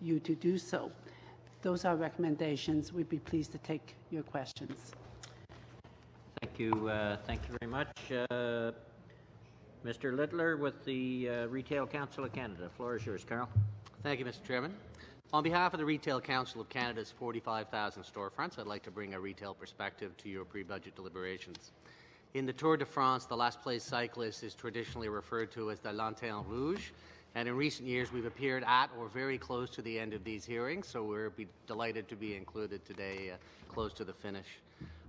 you to do so. Those are recommendations. We'd be pleased to take your questions. Thank you very much. Mr. Littler with the Retail Council of Canada. The floor is yours, Carol. Thank you, Mr. Chairman. On behalf of the Retail Council of Canada's 45,000 storefronts, I'd like to bring a retail perspective to your pre-budget deliberations. In the Tour de France, the last place cyclist is traditionally referred to as the Lanterne Rouge, and in recent years we've appeared at or very close to the end of these hearings, so we're delighted to be included today close to the finish.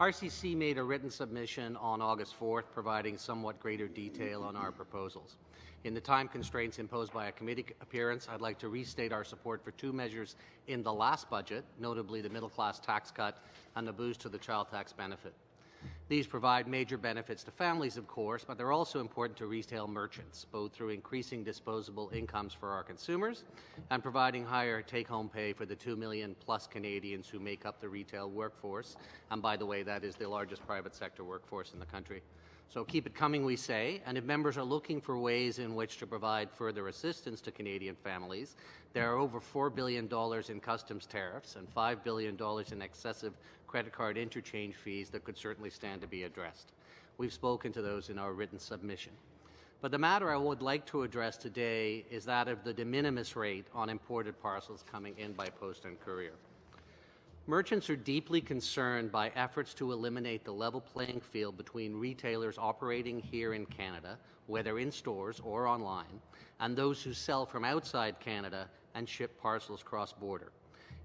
RCC made a written submission on August 4th providing somewhat greater detail on our proposals. In the time constraints imposed by a committee appearance, I'd like to restate our support for two measures in the last budget, notably the middle class tax cut and the boost to the child tax benefit. These provide major benefits to families, of course, but they're also important to retail merchants, both through increasing disposable incomes for our consumers and providing higher take-home pay for the 2 million plus Canadians who make up the retail workforce. And by the way, that is the largest private sector workforce in the country. So keep it coming, we say, and if members are looking for ways in which to provide further assistance to Canadian families, there are over $4 billion in customs tariffs and $5 billion in excessive credit card interchange fees that could certainly stand to be addressed. We've spoken to those in our written submission. But the matter I would like to address today is that of the de minimis rate on imported parcels coming in by post and courier. Merchants are deeply concerned by efforts to eliminate the level playing field between retailers operating here in Canada, whether in stores or online, and those who sell from outside Canada and ship parcels cross-border.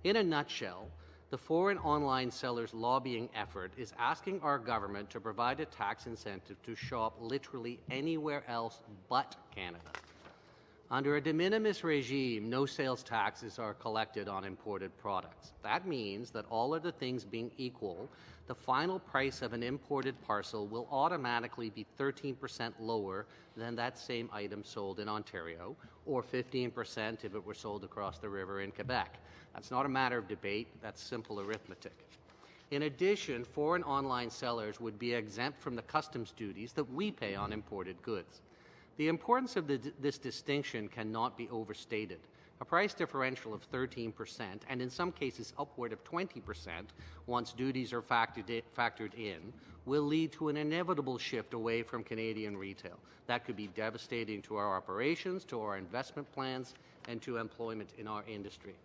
In a nutshell, the foreign online sellers' lobbying effort is asking our government to provide a tax incentive to shop literally anywhere else but Canada. Under a de minimis regime, no sales taxes are collected on imported products. That means that all other things being equal, the final price of an imported parcel will automatically be 13% lower than that same item sold in Ontario, or 15% if it were sold across the river in Quebec. That's not a matter of debate, that's simple arithmetic. In addition, foreign online sellers would be exempt from the customs duties that we pay on imported goods. The importance of this distinction cannot be overstated. A price differential of 13%, and in some cases upward of 20% once duties are factored in, will lead to an inevitable shift away from Canadian retail. That could be devastating to our operations, to our investment plans, and to employment in our industry.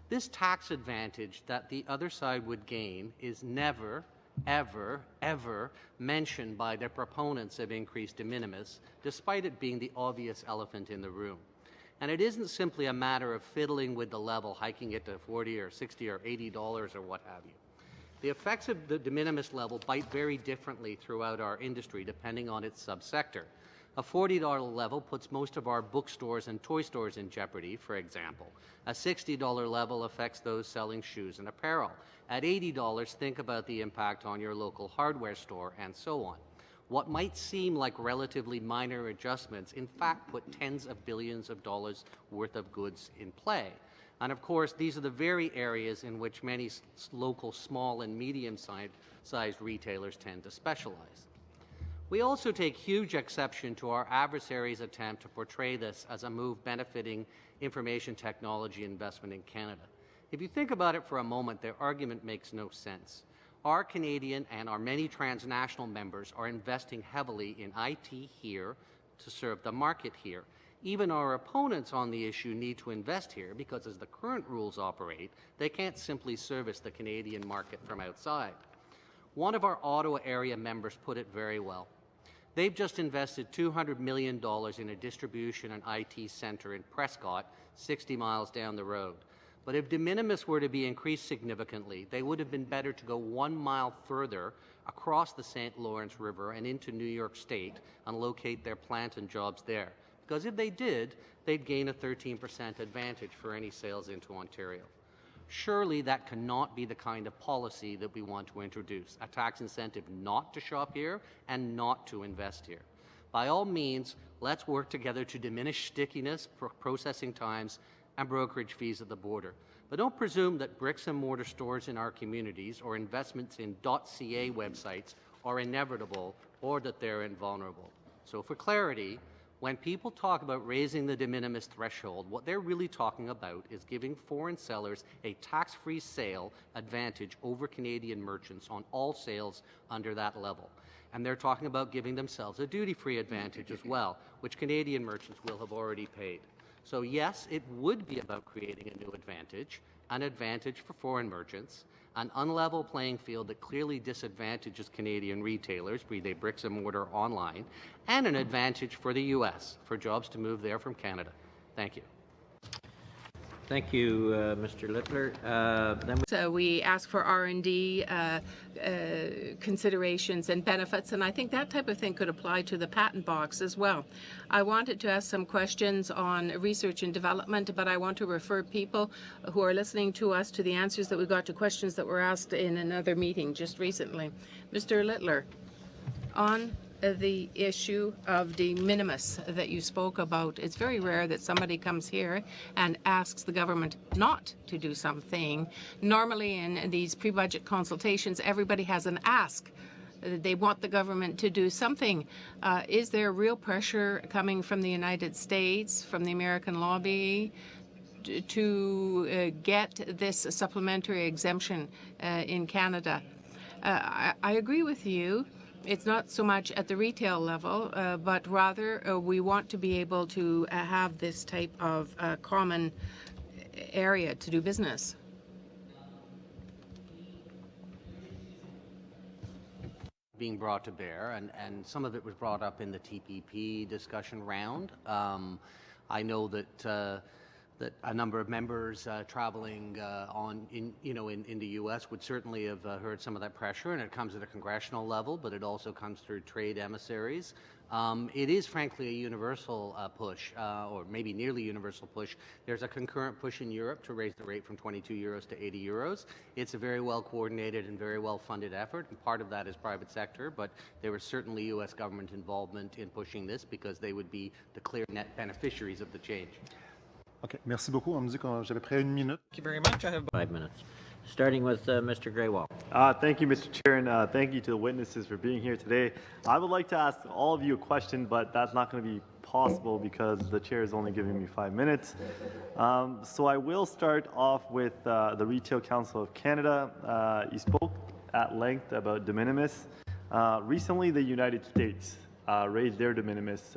This tax advantage that the other side would gain is never, ever mentioned by the proponents of increased de minimis, despite it being the obvious elephant in the room. And it isn't simply a matter of fiddling with the level, hiking it to $40 or $60 or $80 or what have you. The effects of the de minimis level bite very differently throughout our industry depending on its subsector. A $40 level puts most of our bookstores and toy stores in jeopardy, for example. A $60 level affects those selling shoes and apparel. At $80, think about the impact on your local hardware store, and so on. What might seem like relatively minor adjustments, in fact, put tens of billions of dollars worth of goods in play. And of course, these are the very areas in which many local small and medium-sized retailers tend to specialize. We also take huge exception to our adversaries' attempt to portray this as a move benefiting information technology investment in Canada. If you think about it for a moment, their argument makes no sense. Our Canadian and our many transnational members are investing heavily in IT here to serve the market here. Even our opponents on the issue need to invest here because as the current rules operate, they can't simply service the Canadian market from outside. One of our Ottawa area members put it very well. They've just invested $200 million in a distribution and IT centre in Prescott, 60 miles down the road. But if de minimis were to be increased significantly, they would have been better to go 1 mile further across the St. Lawrence River and into New York State and locate their plant and jobs there. Because if they did, they'd gain a 13% advantage for any sales into Ontario. Surely that cannot be the kind of policy that we want to introduce, a tax incentive not to shop here and not to invest here. By all means, let's work together to diminish stickiness, processing times, and brokerage fees at the border. But don't presume that bricks and mortar stores in our communities or investments in .ca websites are inevitable or that they're invulnerable. So for clarity, When people talk about raising the de minimis threshold, what they're really talking about is giving foreign sellers a tax-free sale advantage over Canadian merchants on all sales under that level. And they're talking about giving themselves a duty-free advantage as well, which Canadian merchants will have already paid. So yes, it would be about creating a new advantage, an advantage for foreign merchants, an unlevel playing field that clearly disadvantages Canadian retailers, be they bricks and mortar or online, and an advantage for the U.S. for jobs to move there from Canada. Thank you. Thank you, Mr. Littler. So we ask for R&D considerations and benefits, and I think that type of thing could apply to the patent box as well. I wanted to ask some questions on research and development, but I want to refer people who are listening to us to the answers that we got to questions that were asked in another meeting just recently. Mr. Littler, on the issue of de minimis that you spoke about, it's very rare that somebody comes here and asks the government not to do something. Normally in these pre-budget consultations, everybody has an ask. They want the government to do something. Is there real pressure coming from the United States, from the American lobby, to get this supplementary exemption in Canada? I agree with you. It's not so much at the retail level, but rather we want to be able to have this type of common area to do business. Being brought to bear, and some of it was brought up in the TPP discussion round. I know that that a number of members traveling in the U.S. would certainly have heard some of that pressure, and it comes at a congressional level, but it also comes through trade emissaries. It is frankly a universal push, or maybe nearly universal push. There's a concurrent push in Europe to raise the rate from 22 euros to 80 euros. It's a very well coordinated and very well funded effort, and part of that is private sector, but there was certainly U.S. government involvement in pushing this because they would be the clear net beneficiaries of the change. OK, merci beaucoup. On me dit que j'avais près 1 minute. Thank you very much. I have 5 minutes. Starting with Mr. Greywall. Thank you, Mr. Chair, and thank you to the witnesses for being here today. I would like to ask all of you a question, but that's not going to be possible because the chair is only giving me 5 minutes. So I will start off with the Retail Council of Canada. You spoke at length about de minimis. Recently, the United States raised their de minimis.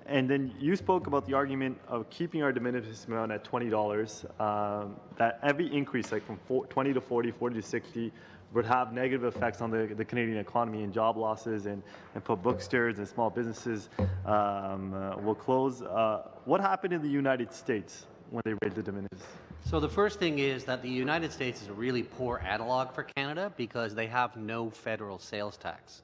And then you spoke about the argument of keeping our de minimis amount at $20, that every increase, like from 20 to 40, 40 to 60, would have negative effects on the Canadian economy and job losses and put bookstores and small businesses will close. What happened in the United States when they raised the de minimis? So the first thing is that the United States is a really poor analog for Canada because they have no federal sales tax.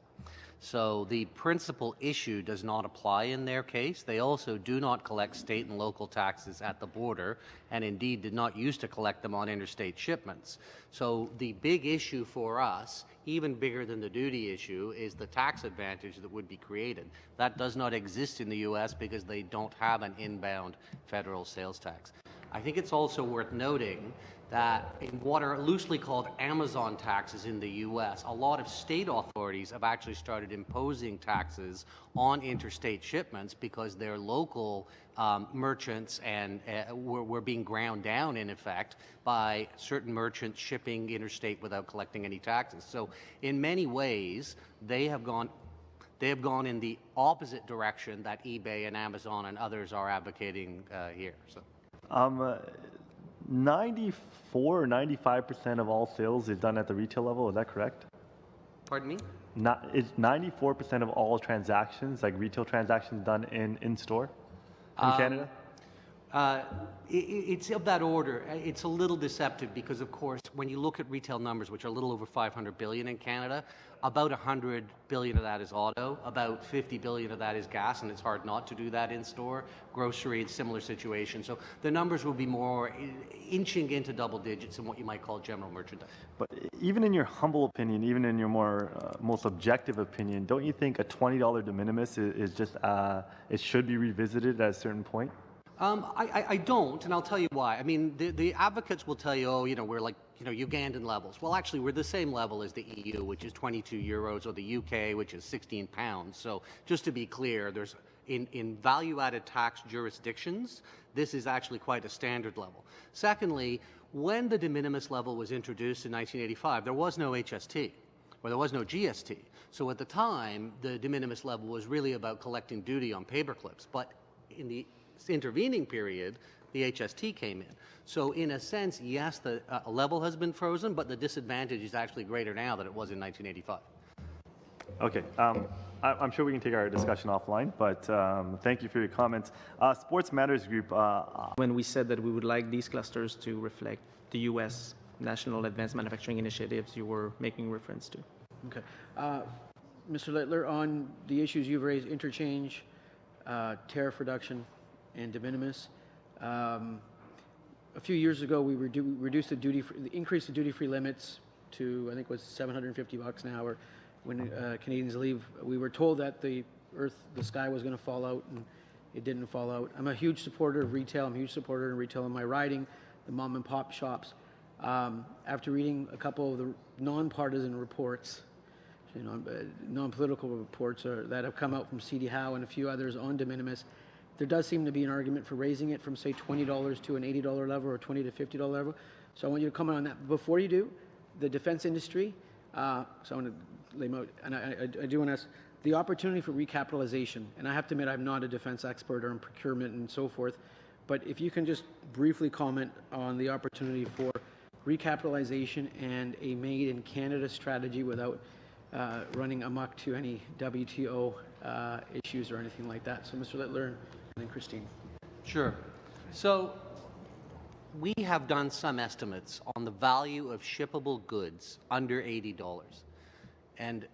So the principal issue does not apply in their case. They also do not collect state and local taxes at the border, and indeed did not used to collect them on interstate shipments. So the big issue for us, even bigger than the duty issue, is the tax advantage that would be created. That does not exist in the U.S. because they don't have an inbound federal sales tax. I think it's also worth noting that in what are loosely called Amazon taxes in the U.S., a lot of state authorities have actually started imposing taxes on interstate shipments because their local merchants and were being ground down, in effect, by certain merchants shipping interstate without collecting any taxes. So in many ways, they have gone in the opposite direction that eBay and Amazon and others are advocating here. So. 94 or 95% of all sales is done at the retail level. Is that correct? Pardon me? Is 94% of all transactions, like retail transactions, done in store in Canada? It's of that order. It's a little deceptive because, of course, when you look at retail numbers, which are a little over 500 billion in Canada, about 100 billion of that is auto, about 50 billion of that is gas, and it's hard not to do that in store. Grocery, it's similar situation. So the numbers will be more inching into double digits in what you might call general merchandise. But even in your humble opinion, even in your most objective opinion, don't you think a $20 de minimis is just, it should be revisited at a certain point? I don't, and I'll tell you why. I mean, the advocates will tell you, oh, we're like, Ugandan levels. Well, actually, we're the same level as the EU, which is 22 euros, or the UK, which is 16 pounds. So just to be clear, there's in value-added tax jurisdictions, this is actually quite a standard level. Secondly, when the de minimis level was introduced in 1985, there was no HST, or there was no GST. So at the time, the de minimis level was really about collecting duty on paperclips. But in the intervening period, the HST came in. So in a sense, yes, the level has been frozen, but the disadvantage is actually greater now than it was in 1985. Okay. I'm sure we can take our discussion offline, but thank you for your comments. Sports Matters Group. When we said that we would like these clusters to reflect the U.S. National Advanced Manufacturing Initiatives you were making reference to. Okay. Mr. Littler, on the issues you've raised, interchange, tariff reduction, and de minimis, a few years ago we increased the duty-free limits to, I think it was $750 an hour. When Canadians leave, we were told that the sky was going to fall out, and it didn't fall out. I'm a huge supporter of retail. I'm a huge supporter of retail in my riding, the mom and pop shops. After reading a couple of the non-partisan reports, non-political reports that have come out from C.D. Howe and a few others on de minimis, there does seem to be an argument for raising it from, say, $20 to an $80 level or $20 to $50 level. So I want you to comment on that. Before you do, the defense industry, so I want to lay them out, and I do want to ask, the opportunity for recapitalization, and I have to admit I'm not a defense expert or in procurement and so forth, but if you can just briefly comment on the opportunity for recapitalization and a made-in-Canada strategy without running amok to any WTO issues or anything like that. So Mr. Littler and then Christine. Sure. So we have done some estimates on the value of shippable goods under $80. And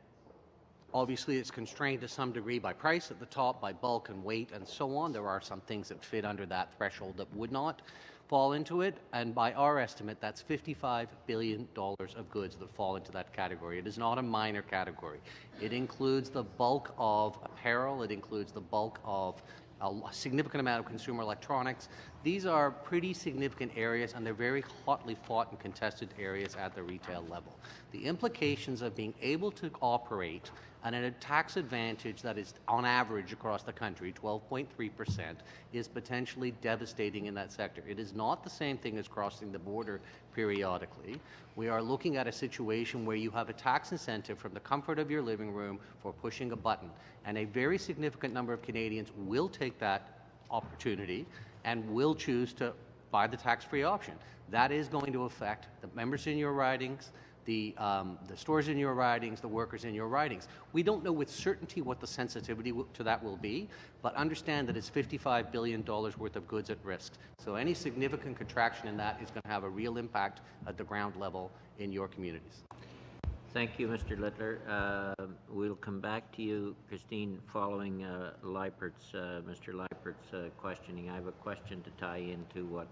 obviously it's constrained to some degree by price at the top, by bulk and weight and so on. There are some things that fit under that threshold that would not fall into it. And by our estimate, that's $55 billion of goods that fall into that category. It is not a minor category. It includes the bulk of apparel. It includes the bulk of a significant amount of consumer electronics. These are pretty significant areas, and they're very hotly fought and contested areas at the retail level. The implications of being able to operate and at a tax advantage that is on average across the country, 12.3%, is potentially devastating in that sector. It is not the same thing as crossing the border periodically. We are looking at a situation where you have a tax incentive from the comfort of your living room for pushing a button, and a very significant number of Canadians will take that opportunity and will choose to buy the tax-free option. That is going to affect the members in your ridings, the stores in your ridings, the workers in your ridings. We don't know with certainty what the sensitivity to that will be, but understand that it's $55 billion worth of goods at risk. So any significant contraction in that is going to have a real impact at the ground level in your communities. Thank you, Mr. Littler. We'll come back to you, Christine, following Mr. Leipert's questioning. I have a question to tie into what